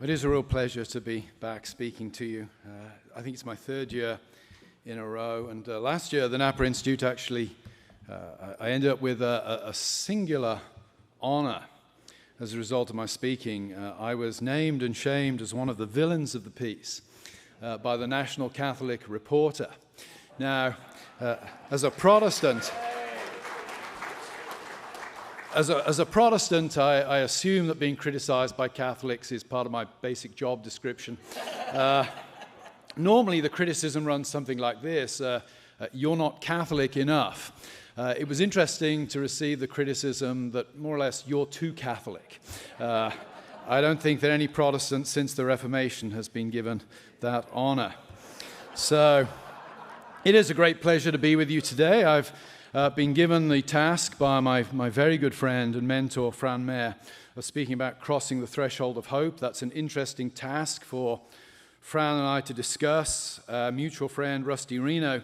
It is a real pleasure to be back speaking to you. I think it's my third year in a row, and last year the Napa Institute actually, I ended up with a singular honor as a result of my speaking. I was named and shamed as one of the villains of the piece by the National Catholic Reporter. Now, as a Protestant, As a Protestant, I assume that being criticized by Catholics is part of my basic job description. Normally, the criticism runs something like this: you're not Catholic enough. It was interesting to receive the criticism that more or less you're too Catholic. I don't think that any Protestant since the Reformation has been given that honor. So it is a great pleasure to be with you today. I've been given the task by my very good friend and mentor, Fran Mayer, of speaking about crossing the threshold of hope. That's an interesting task for Fran and I to discuss. A mutual friend, Rusty Reno,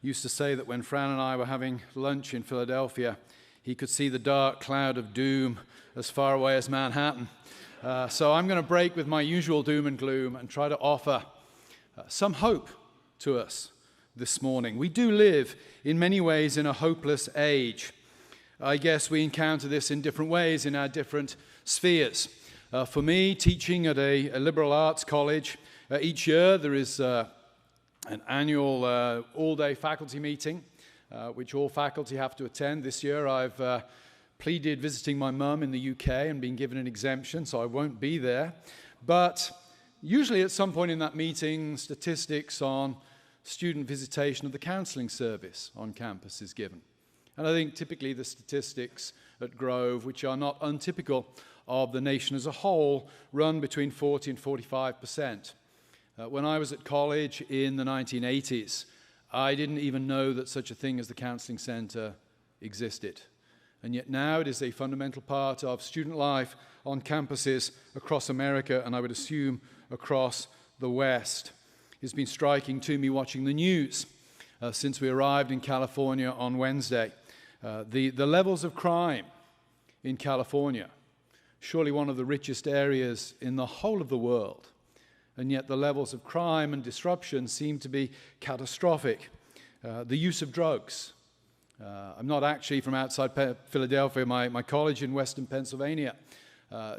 used to say that when Fran and I were having lunch in Philadelphia, he could see the dark cloud of doom as far away as Manhattan. So I'm going to break with my usual doom and gloom and try to offer some hope to us this morning. We do live in many ways in a hopeless age. I guess we encounter this in different ways in our different spheres. For me, teaching at a liberal arts college, each year there is an annual all-day faculty meeting, which all faculty have to attend. This year I've pleaded visiting my mum in the UK and been given an exemption, so I won't be there. But usually at some point in that meeting, statistics on student visitation of the counselling service on campus is given. And I think typically the statistics at Grove, which are not untypical of the nation as a whole, run between 40 and 45%. When I was at college in the 1980s, I didn't even know that such a thing as the counselling centre existed. And yet now it is a fundamental part of student life on campuses across America, and I would assume across the West. It's been striking to me watching the news since we arrived in California on Wednesday. The levels of crime in California, surely one of the richest areas in the whole of the world, and yet the levels of crime and disruption seem to be catastrophic. The use of drugs. I'm not actually from outside Philadelphia. My college in Western Pennsylvania,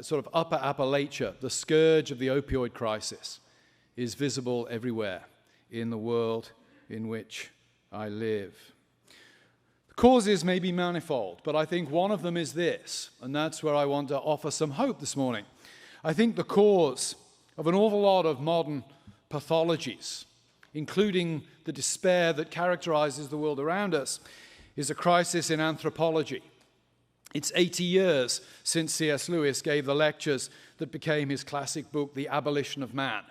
sort of upper Appalachia, the scourge of the opioid crisis is visible everywhere in the world in which I live. The causes may be manifold, but I think one of them is this, and that's where I want to offer some hope this morning. I think the cause of an awful lot of modern pathologies, including the despair that characterizes the world around us, is a crisis in anthropology. It's 80 years since C.S. Lewis gave the lectures that became his classic book, The Abolition of Man.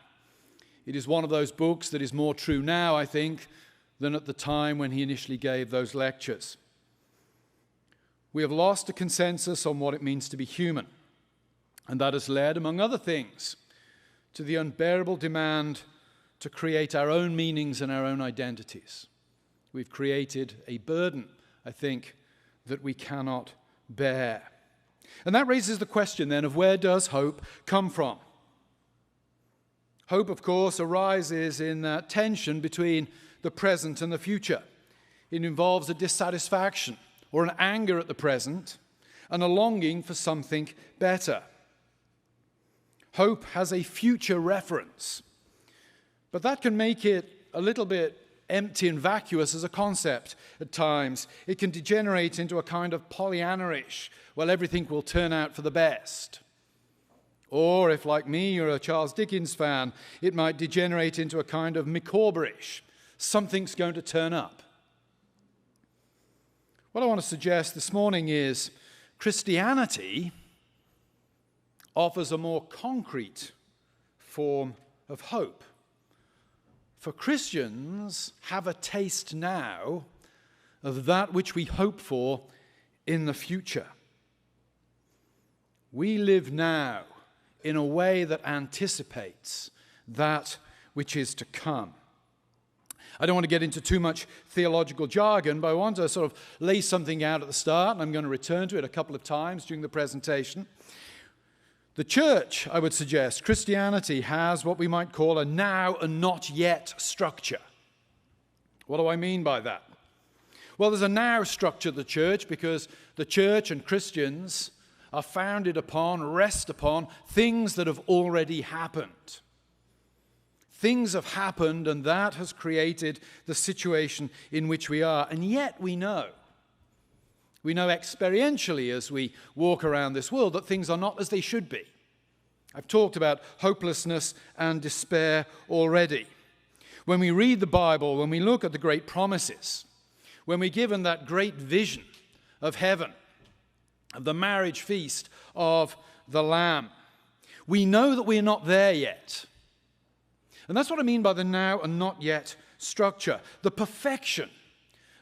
It is one of those books that is more true now, I think, than at the time when he initially gave those lectures. We have lost a consensus on what it means to be human, and that has led, among other things, to the unbearable demand to create our own meanings and our own identities. We've created a burden, I think, that we cannot bear. And that raises the question then of where does hope come from? Hope, of course, arises in that tension between the present and the future. It involves a dissatisfaction or an anger at the present and a longing for something better. Hope has a future reference, but that can make it a little bit empty and vacuous as a concept at times. It can degenerate into a kind of Pollyanna-ish, well, everything will turn out for the best. Or, if like me, you're a Charles Dickens fan, it might degenerate into a kind of Micawber-ish. Something's going to turn up. What I want to suggest this morning is Christianity offers a more concrete form of hope. For Christians have a taste now of that which we hope for in the future. We live now in a way that anticipates that which is to come. I don't want to get into too much theological jargon, but I want to sort of lay something out at the start, and I'm going to return to it a couple of times during the presentation. The church, I would suggest, Christianity has what we might call a now and not yet structure. What do I mean by that? Well, there's a now structure of the church because the church and Christians are founded upon, rest upon, things that have already happened. Things have happened, and that has created the situation in which we are. And yet we know experientially as we walk around this world that things are not as they should be. I've talked about hopelessness and despair already. When we read the Bible, when we look at the great promises, when we're given that great vision of heaven, of the marriage feast of the Lamb, we know that we're not there yet. And that's what I mean by the now and not yet structure. The perfection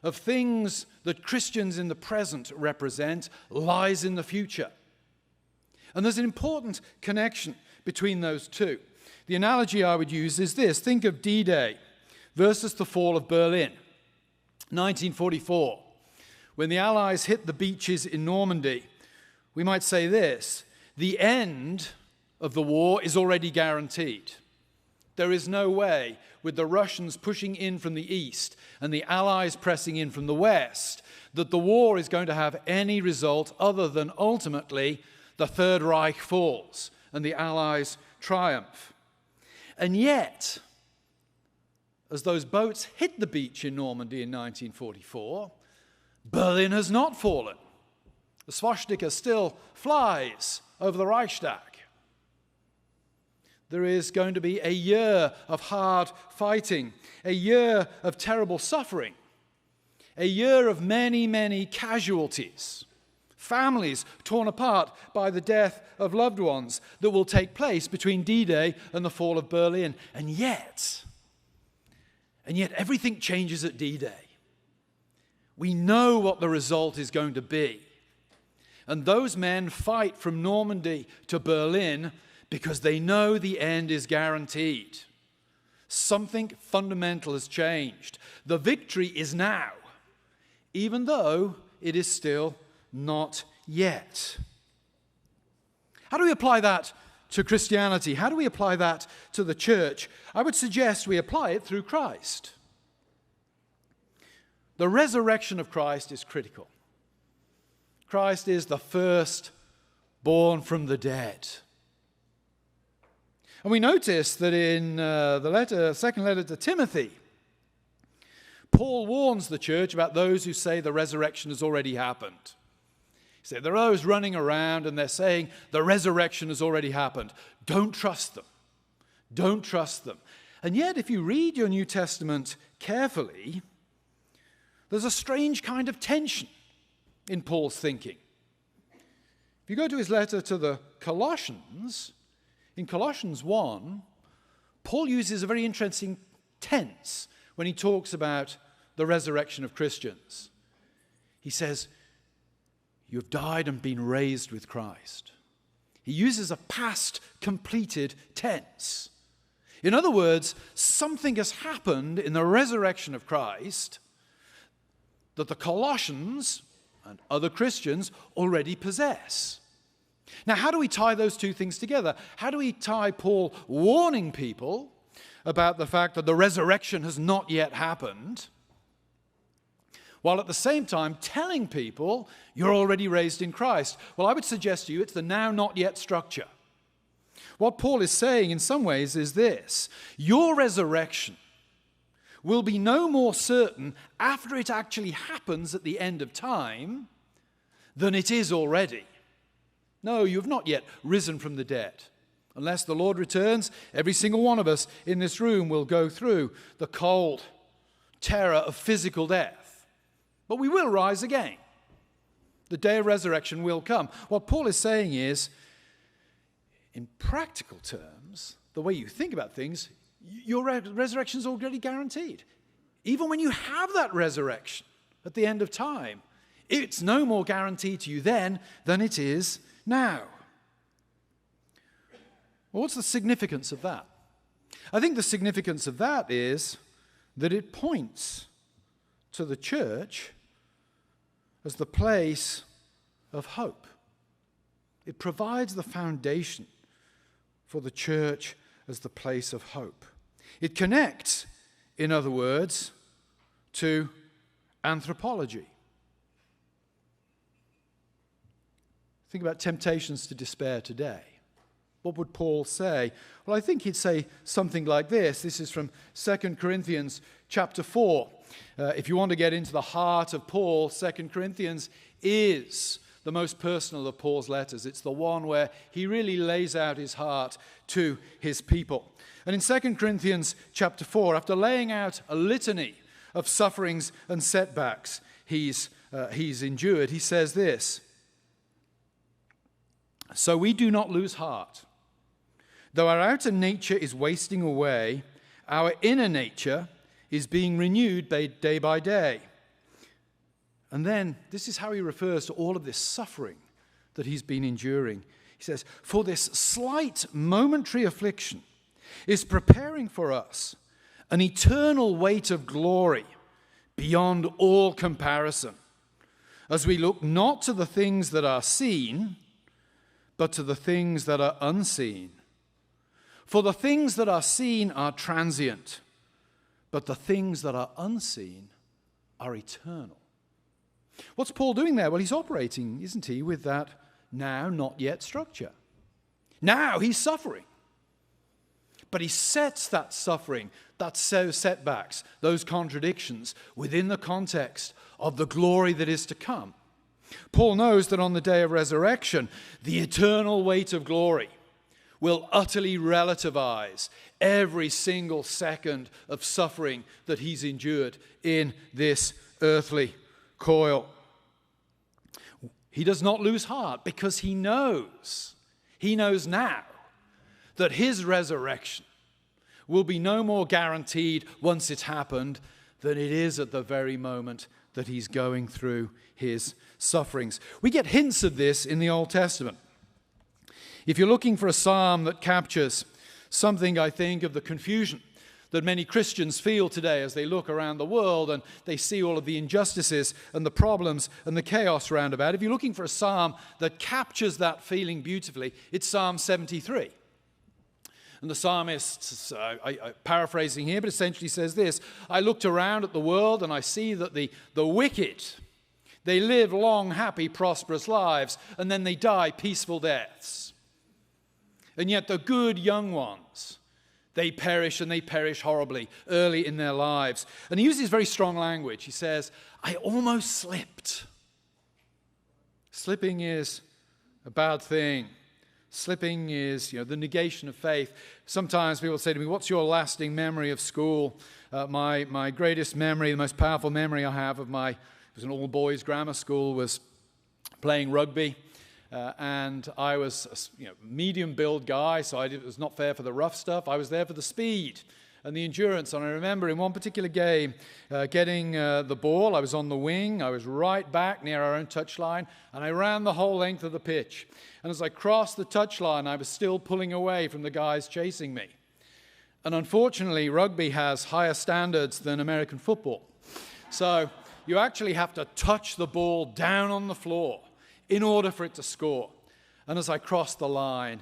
of things that Christians in the present represent lies in the future. And there's an important connection between those two. The analogy I would use is this. Think of D-Day versus the fall of Berlin, 1944. When the Allies hit the beaches in Normandy, we might say this: the end of the war is already guaranteed. There is no way, with the Russians pushing in from the east and the Allies pressing in from the west, that the war is going to have any result other than ultimately the Third Reich falls and the Allies triumph. And yet, as those boats hit the beach in Normandy in 1944, Berlin has not fallen. The swastika still flies over the Reichstag. There is going to be a year of hard fighting, a year of terrible suffering, a year of many, many casualties, families torn apart by the death of loved ones that will take place between D-Day and the fall of Berlin. And yet everything changes at D-Day. We know what the result is going to be. And those men fight from Normandy to Berlin because they know the end is guaranteed. Something fundamental has changed. The victory is now, even though it is still not yet. How do we apply that to Christianity? How do we apply that to the church? I would suggest we apply it through Christ. The resurrection of Christ is critical. Christ is the first born from the dead. And we notice that in the second letter to Timothy, Paul warns the church about those who say the resurrection has already happened. He said, there are those running around and they're saying the resurrection has already happened. Don't trust them. Don't trust them. And yet, if you read your New Testament carefully, there's a strange kind of tension in Paul's thinking. If you go to his letter to the Colossians, in Colossians 1, Paul uses a very interesting tense when he talks about the resurrection of Christians. He says, you have died and been raised with Christ. He uses a past completed tense. In other words, something has happened in the resurrection of Christ that the Colossians and other Christians already possess. Now, how do we tie those two things together? How do we tie Paul warning people about the fact that the resurrection has not yet happened, while at the same time telling people you're already raised in Christ? Well, I would suggest to you it's the now, not yet structure. What Paul is saying in some ways is this: your resurrection will be no more certain after it actually happens at the end of time than it is already. No, you have not yet risen from the dead. Unless the Lord returns, every single one of us in this room will go through the cold terror of physical death. But we will rise again. The day of resurrection will come. What Paul is saying is, in practical terms, the way you think about things, your resurrection is already guaranteed. Even when you have that resurrection at the end of time, it's no more guaranteed to you then than it is now. Well, what's the significance of that? I think the significance of that is that it points to the church as the place of hope. It provides the foundation for the church as the place of hope. It connects, in other words, to anthropology. Think about temptations to despair today. What would Paul say? Well, I think he'd say something like this. This is from 2 Corinthians chapter 4. If you want to get into the heart of Paul, 2 Corinthians is the most personal of Paul's letters. It's the one where he really lays out his heart to his people. And in 2 Corinthians chapter 4, after laying out a litany of sufferings and setbacks he's endured, he says this: "So we do not lose heart. Though our outer nature is wasting away, our inner nature is being renewed day by day." And then this is how he refers to all of this suffering that he's been enduring. He says, "For this slight momentary affliction is preparing for us an eternal weight of glory beyond all comparison, as we look not to the things that are seen, but to the things that are unseen. For the things that are seen are transient, but the things that are unseen are eternal." What's Paul doing there? Well, he's operating, isn't he, with that now, not yet structure. Now he's suffering. But he sets that suffering, those setbacks, those contradictions within the context of the glory that is to come. Paul knows that on the day of resurrection, the eternal weight of glory will utterly relativize every single second of suffering that he's endured in this earthly coil. He does not lose heart because he knows now that his resurrection will be no more guaranteed once it's happened than it is at the very moment that he's going through his sufferings. We get hints of this in the Old Testament. If you're looking for a psalm that captures something, I think, of the confusion that many Christians feel today as they look around the world and they see all of the injustices and the problems and the chaos round about. If you're looking for a psalm that captures that feeling beautifully, it's Psalm 73. And the psalmist, paraphrasing here, but essentially says this: "I looked around at the world and I see that the wicked, they live long, happy, prosperous lives, and then they die peaceful deaths. And yet the good young ones, they perish, and they perish horribly early in their lives." And he uses very strong language. He says, "I almost slipped." Slipping is a bad thing. Slipping is, the negation of faith. Sometimes people say to me, "What's your lasting memory of school?" My greatest memory, the most powerful memory I have of it was an all-boys grammar school, was playing rugby. And I was a medium-build guy, so it was not fair for the rough stuff. I was there for the speed and the endurance. And I remember in one particular game, getting the ball. I was on the wing. I was right back near our own touchline, and I ran the whole length of the pitch. And as I crossed the touchline, I was still pulling away from the guys chasing me. And unfortunately, rugby has higher standards than American football. So you actually have to touch the ball down on the floor in order for it to score. And as I crossed the line,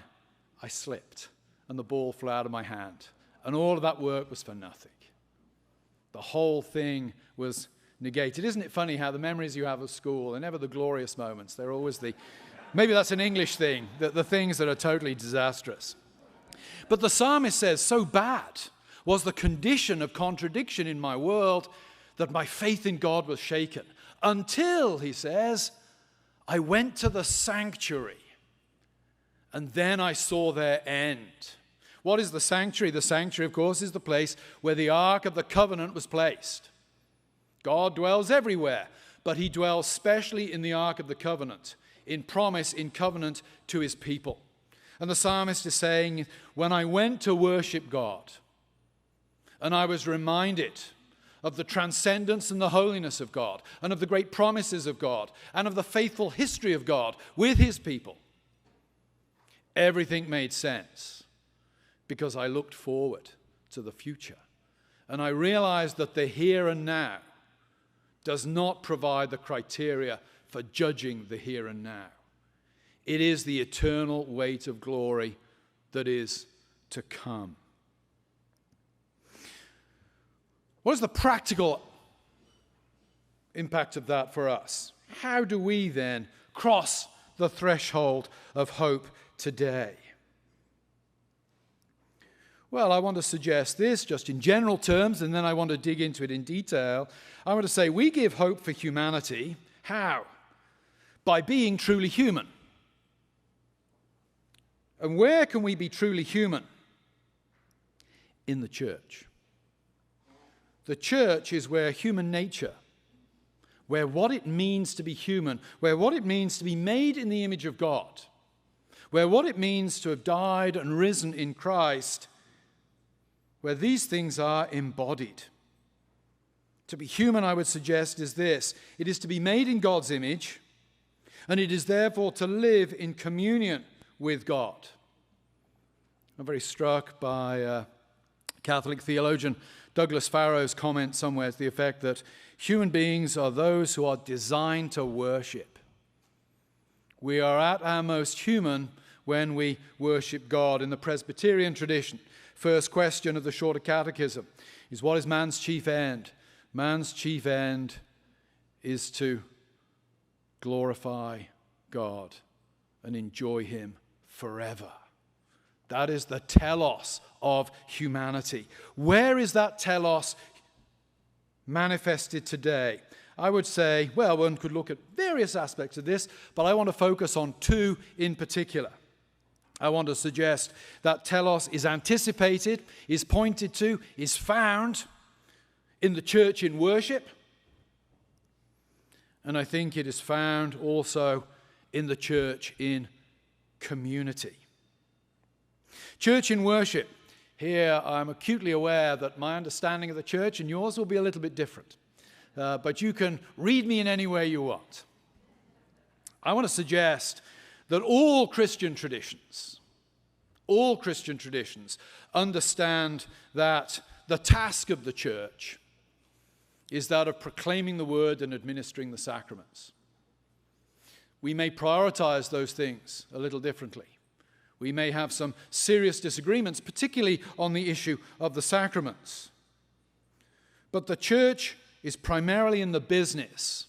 I slipped, and the ball flew out of my hand. And all of that work was for nothing. The whole thing was negated. Isn't it funny how the memories you have of school are never the glorious moments? They're always maybe that's an English thing, the things that are totally disastrous. But the psalmist says, so bad was the condition of contradiction in my world that my faith in God was shaken. Until, he says, I went to the sanctuary, and then I saw their end. What is the sanctuary? The sanctuary, of course, is the place where the Ark of the Covenant was placed. God dwells everywhere, but he dwells specially in the Ark of the Covenant, in promise, in covenant to his people. And the psalmist is saying, when I went to worship God, and I was reminded of the transcendence and the holiness of God, and of the great promises of God, and of the faithful history of God with his people, everything made sense because I looked forward to the future. And I realized that the here and now does not provide the criteria for judging the here and now. It is the eternal weight of glory that is to come. What is the practical impact of that for us? How do we then cross the threshold of hope today? Well, I want to suggest this just in general terms, and then I want to dig into it in detail. I want to say we give hope for humanity. How? By being truly human. And where can we be truly human? In the church. The church is where human nature, where what it means to be human, where what it means to be made in the image of God, where what it means to have died and risen in Christ, where these things are embodied. To be human, I would suggest, is this. It is to be made in God's image, and it is therefore to live in communion with God. I'm very struck by Catholic theologian Douglas Farrow's comment somewhere to the effect that human beings are those who are designed to worship. We are at our most human when we worship God. In the Presbyterian tradition, first question of the Shorter Catechism is, what is man's chief end? Man's chief end is to glorify God and enjoy him forever. That is the telos of humanity. Where is that telos manifested today? I would say, well, one could look at various aspects of this, but I want to focus on two in particular. I want to suggest that telos is anticipated, is pointed to, is found in the church in worship, and I think it is found also in the church in community. Church in worship. Here I'm acutely aware that my understanding of the church and yours will be a little bit different. But you can read me in any way you want. I want to suggest that all Christian traditions understand that the task of the church is that of proclaiming the word and administering the sacraments. We may prioritize those things a little differently. We may have some serious disagreements, particularly on the issue of the sacraments. But the church is primarily in the business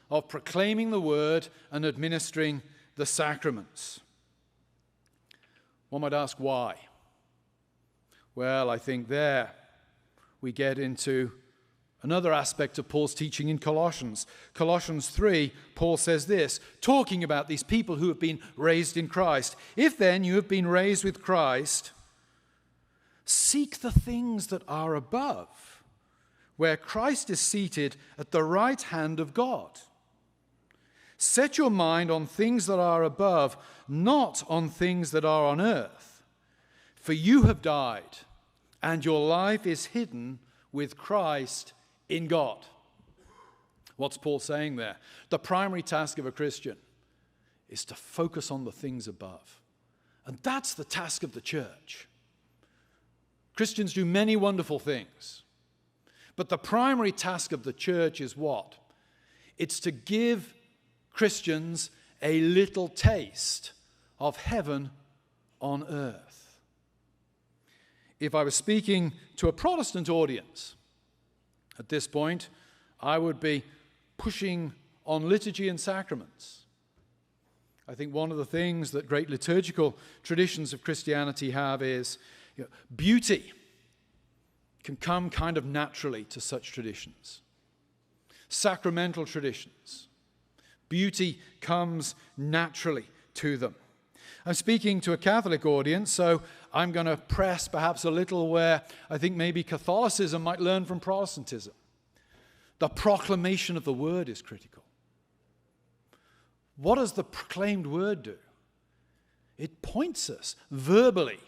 of proclaiming the word and administering the sacraments. One might ask why. Well, I think there we get into another aspect of Paul's teaching in Colossians. Colossians 3, Paul says this, talking about these people who have been raised in Christ. If then you have been raised with Christ, seek the things that are above, where Christ is seated at the right hand of God. Set your mind on things that are above, not on things that are on earth. For you have died, and your life is hidden with Christ in God. What's Paul saying there? The primary task of a Christian is to focus on the things above. And that's the task of the church. Christians do many wonderful things. But the primary task of the church is what? It's to give Christians a little taste of heaven on earth. If I was speaking to a Protestant audience, at this point, I would be pushing on liturgy and sacraments. I think one of the things that great liturgical traditions of Christianity have is beauty can come kind of naturally to such traditions. Sacramental traditions. Beauty comes naturally to them. I'm speaking to a Catholic audience, so I'm going to press perhaps a little where I think maybe Catholicism might learn from Protestantism. The proclamation of the word is critical. What does the proclaimed word do? It points us verbally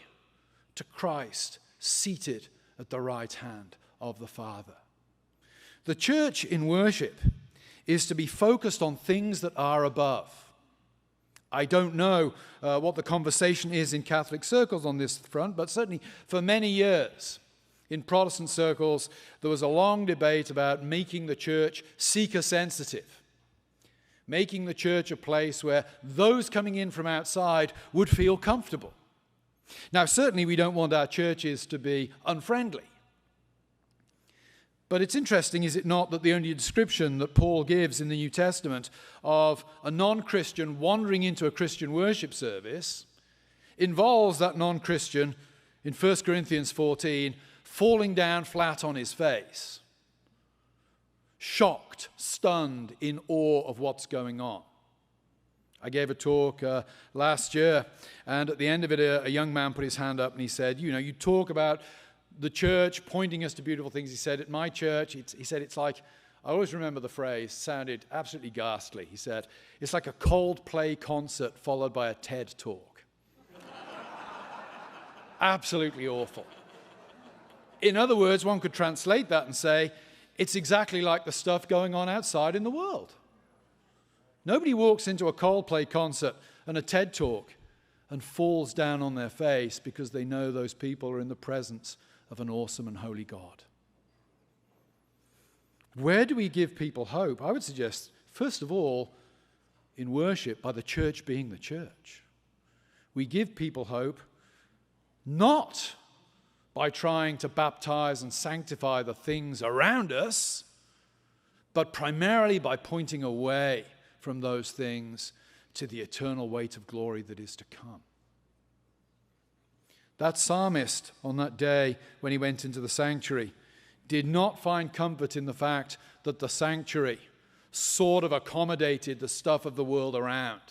to Christ seated at the right hand of the Father. The church in worship is to be focused on things that are above. I don't know what the conversation is in Catholic circles on this front, but certainly for many years in Protestant circles, there was a long debate about making the church seeker sensitive, making the church a place where those coming in from outside would feel comfortable. Now, certainly we don't want our churches to be unfriendly. But it's interesting, is it not, that the only description that Paul gives in the New Testament of a non-Christian wandering into a Christian worship service involves that non-Christian, in 1 Corinthians 14, falling down flat on his face, shocked, stunned, in awe of what's going on. I gave a talk last year, and at the end of it, a young man put his hand up and he said, you talk about the church pointing us to beautiful things. He said, at my church, he said, it's like, I always remember the phrase, sounded absolutely ghastly. He said, it's like a Coldplay concert followed by a TED talk. Absolutely awful. In other words, one could translate that and say, it's exactly like the stuff going on outside in the world. Nobody walks into a Coldplay concert and a TED talk and falls down on their face because they know those people are in the presence of an awesome and holy God. Where do we give people hope? I would suggest, first of all, in worship, by the church being the church. We give people hope not by trying to baptize and sanctify the things around us, but primarily by pointing away from those things to the eternal weight of glory that is to come. That psalmist on that day when he went into the sanctuary did not find comfort in the fact that the sanctuary sort of accommodated the stuff of the world around.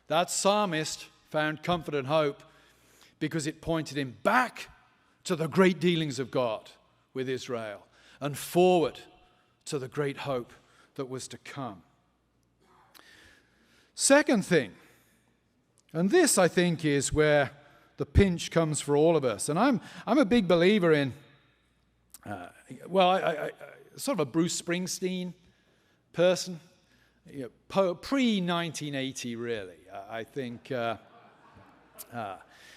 That psalmist found comfort and hope because it pointed him back to the great dealings of God with Israel and forward to the great hope that was to come. Second thing, and this I think is where the pinch comes for all of us. And I'm a big believer in, sort of a Bruce Springsteen person, pre-1980 really. I think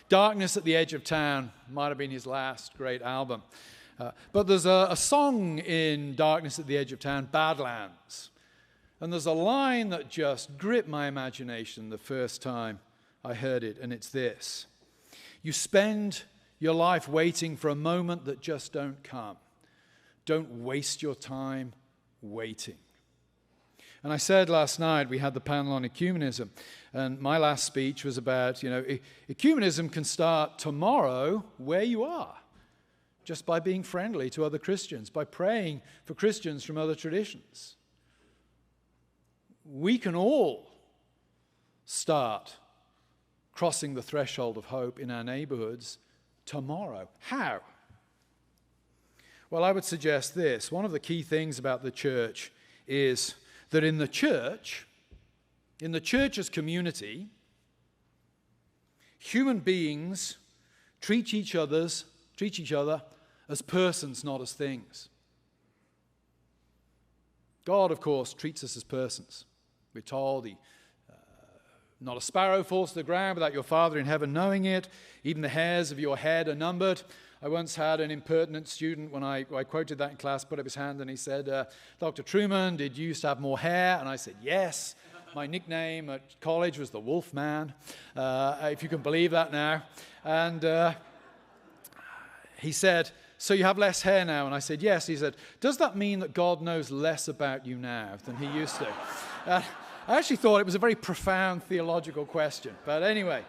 Darkness at the Edge of Town might have been his last great album. But there's a song in Darkness at the Edge of Town, Badlands. And there's a line that just gripped my imagination the first time I heard it, and it's this. You spend your life waiting for a moment that just don't come. Don't waste your time waiting. And I said last night, we had the panel on ecumenism, and my last speech was about, ecumenism can start tomorrow where you are, just by being friendly to other Christians, by praying for Christians from other traditions. We can all start crossing the threshold of hope in our neighborhoods tomorrow. How? Well, I would suggest this. One of the key things about the church is that in the church as community, human beings treat each other as persons, not as things. God, of course, treats us as persons. We're told not a sparrow falls to the ground without your Father in heaven knowing it. Even the hairs of your head are numbered. I once had an impertinent student, when I quoted that in class, put up his hand and he said, Dr. Trueman, did you used to have more hair? And I said, yes. My nickname at college was the Wolf Man, if you can believe that now. And he said, so you have less hair now? And I said, yes. He said, does that mean that God knows less about you now than he used to? I actually thought it was a very profound theological question. But anyway,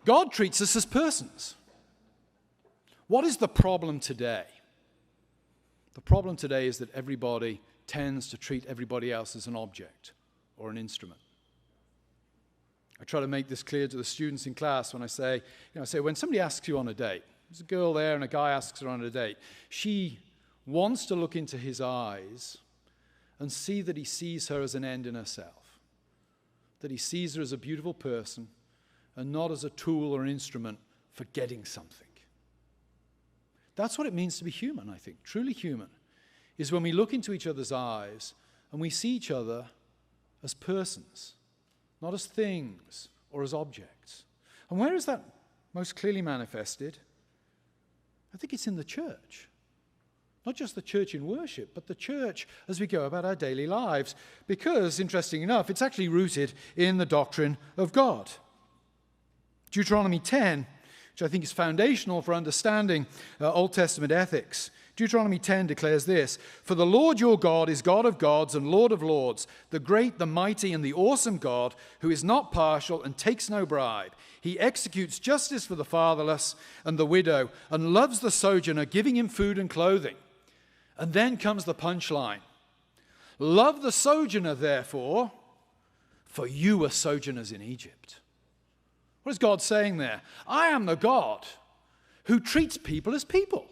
God treats us as persons. What is the problem today? The problem today is that everybody tends to treat everybody else as an object or an instrument. I try to make this clear to the students in class when I say, when somebody asks you on a date, there's a girl there and a guy asks her on a date, she wants to look into his eyes and see that he sees her as an end in herself, that he sees her as a beautiful person and not as a tool or an instrument for getting something. That's what it means to be human, I think. Truly human is when we look into each other's eyes and we see each other as persons, not as things or as objects. And where is that most clearly manifested? I think it's in the church. Not just the church in worship, but the church as we go about our daily lives. Because, interesting enough, it's actually rooted in the doctrine of God. Deuteronomy 10, which I think is foundational for understanding Old Testament ethics. Deuteronomy 10 declares this: "For the Lord your God is God of gods and Lord of lords, the great, the mighty, and the awesome God, who is not partial and takes no bribe. He executes justice for the fatherless and the widow, and loves the sojourner, giving him food and clothing." And then comes the punchline. "Love the sojourner, therefore, for you were sojourners in Egypt." What is God saying there? I am the God who treats people as people.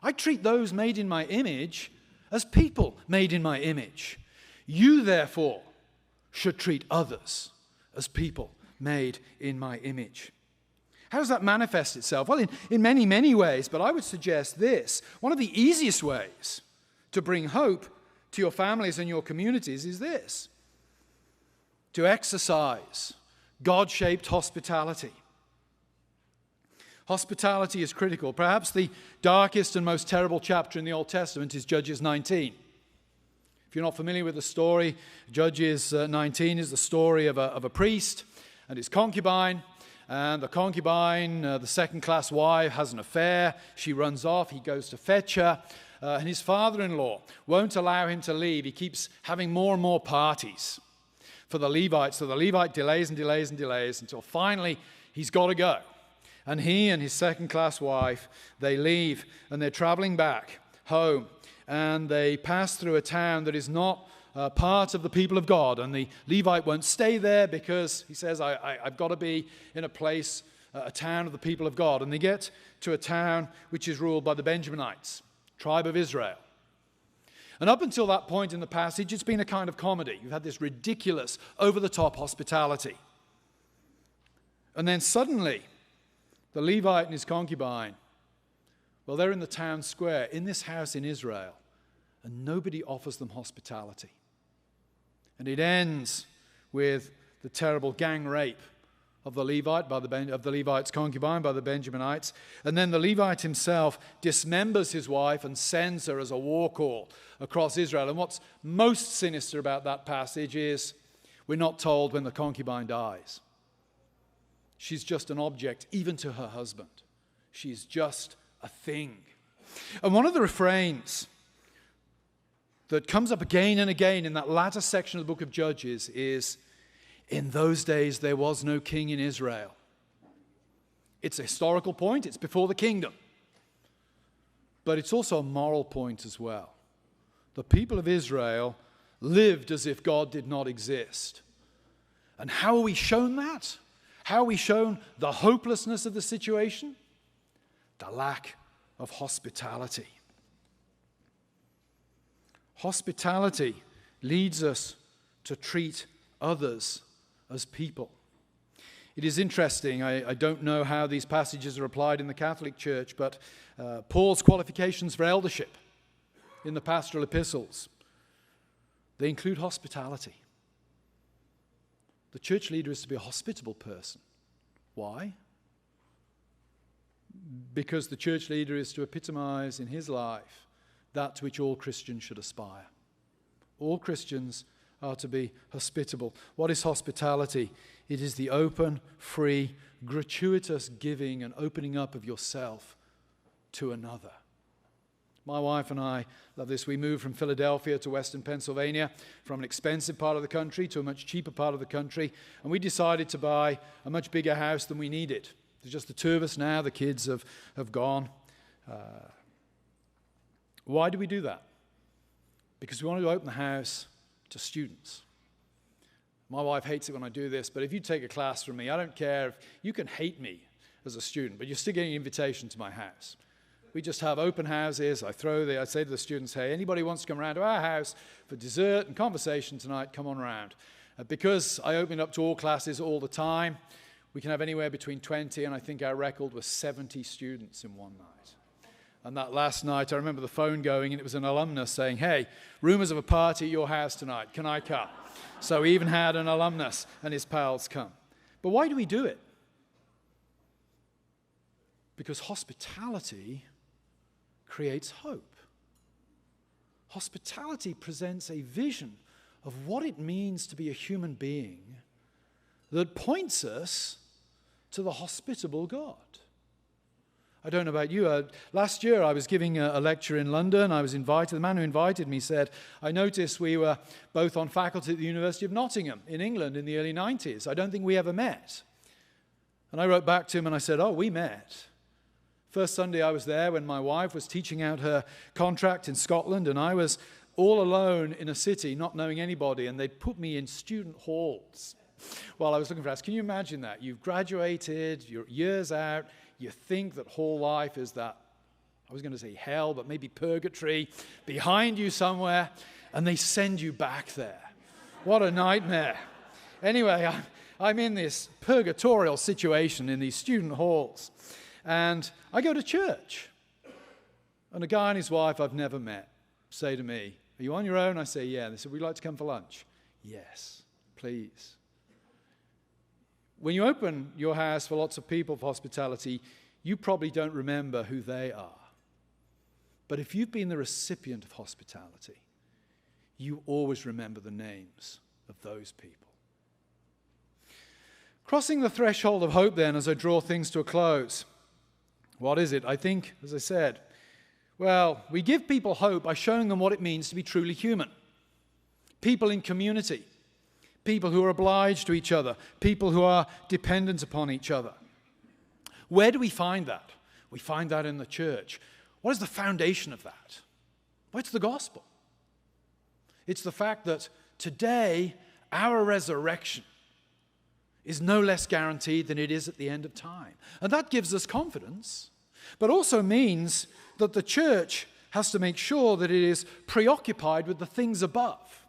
I treat those made in my image as people made in my image. You, therefore, should treat others as people made in my image. How does that manifest itself? Well, in many, many ways, but I would suggest this. One of the easiest ways to bring hope to your families and your communities is this: to exercise God-shaped hospitality. Hospitality is critical. Perhaps the darkest and most terrible chapter in the Old Testament is Judges 19. If you're not familiar with the story, Judges 19 is the story of a priest and his concubine. And the concubine, the second-class wife, has an affair. She runs off. He goes to fetch her. And his father-in-law won't allow him to leave. He keeps having more and more parties for the Levites. So the Levite delays and delays and delays until finally he's got to go. And he and his second-class wife, they leave and they're traveling back home. And they pass through a town that is not part of the people of God. And the Levite won't stay there because he says, I've got to be in a place, a town of the people of God. And they get to a town which is ruled by the Benjaminites, tribe of Israel. And up until that point in the passage, it's been a kind of comedy. You've had this ridiculous, over-the-top hospitality. And then suddenly, the Levite and his concubine, well, they're in the town square, in this house in Israel, and nobody offers them hospitality. And it ends with the terrible gang rape of the Levite of the Levite's concubine by the Benjaminites. And then the Levite himself dismembers his wife and sends her as a war call across Israel. And what's most sinister about that passage is we're not told when the concubine dies. She's just an object, even to her husband. She's just a thing. And one of the refrains that comes up again and again in that latter section of the book of Judges is, "In those days there was no king in Israel." It's a historical point. It's before the kingdom. But it's also a moral point as well. The people of Israel lived as if God did not exist. And how are we shown that? How are we shown the hopelessness of the situation? The lack of hospitality. Hospitality leads us to treat others as people. It is interesting, I don't know how these passages are applied in the Catholic Church, but Paul's qualifications for eldership in the pastoral epistles, they include hospitality. The church leader is to be a hospitable person. Why? Because the church leader is to epitomize in his life that to which all Christians should aspire. All Christians are to be hospitable. What is hospitality? It is the open, free, gratuitous giving and opening up of yourself to another. My wife and I love this. We moved from Philadelphia to Western Pennsylvania, from an expensive part of the country to a much cheaper part of the country, and we decided to buy a much bigger house than we needed. There's just the two of us now. The kids have gone. Why do we do that? Because we wanted to open the house to students. My wife hates it when I do this, but if you take a class from me, I don't care if you can hate me as a student, but you're still getting an invitation to my house. We just have open houses. I say to the students, hey, anybody wants to come around to our house for dessert and conversation tonight, come on around. Because I open it up to all classes all the time, we can have anywhere between 20 and I think our record was 70 students in one night. And that last night, I remember the phone going and it was an alumnus saying, hey, rumors of a party at your house tonight, can I come? So we even had an alumnus and his pals come. But why do we do it? Because hospitality creates hope. Hospitality presents a vision of what it means to be a human being that points us to the hospitable God. I don't know about you. Last year I was giving a lecture in London. I was invited. The man who invited me said, I noticed we were both on faculty at the University of Nottingham in England in the early 90s. I don't think we ever met. And I wrote back to him and I said, oh, we met. First Sunday I was there when my wife was teaching out her contract in Scotland, and I was all alone in a city, not knowing anybody, and they put me in student halls while I was looking for us. Can you imagine that? You've graduated, you're years out, you think that hall life is that, I was going to say hell, but maybe purgatory, behind you somewhere, and they send you back there. What a nightmare. Anyway, I'm in this purgatorial situation in these student halls, and I go to church, and a guy and his wife I've never met say to me, are you on your own? I say, yeah. They said, would you like to come for lunch? Yes, please. When you open your house for lots of people for hospitality, you probably don't remember who they are. But if you've been the recipient of hospitality, you always remember the names of those people. Crossing the threshold of hope then, as I draw things to a close. What is it? I think, as I said, well, we give people hope by showing them what it means to be truly human. People in community, people who are obliged to each other, people who are dependent upon each other. Where do we find that? We find that in the church. What is the foundation of that? Well, it's the gospel. It's the fact that today our resurrection is no less guaranteed than it is at the end of time. And that gives us confidence, but also means that the church has to make sure that it is preoccupied with the things above.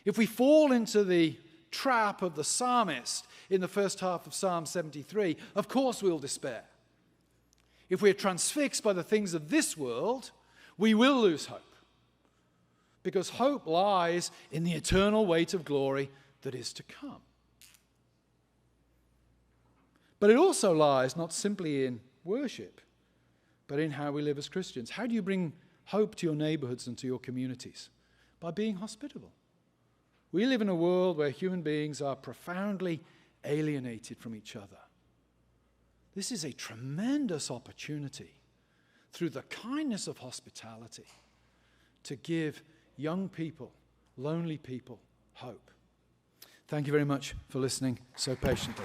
If we fall into the trap of the psalmist in the first half of Psalm 73, of course we'll despair. If we're transfixed by the things of this world, we will lose hope. Because hope lies in the eternal weight of glory that is to come. But it also lies not simply in worship, but in how we live as Christians. How do you bring hope to your neighborhoods and to your communities? By being hospitable. We live in a world where human beings are profoundly alienated from each other. This is a tremendous opportunity through the kindness of hospitality to give young people, lonely people, hope. Thank you very much for listening so patiently.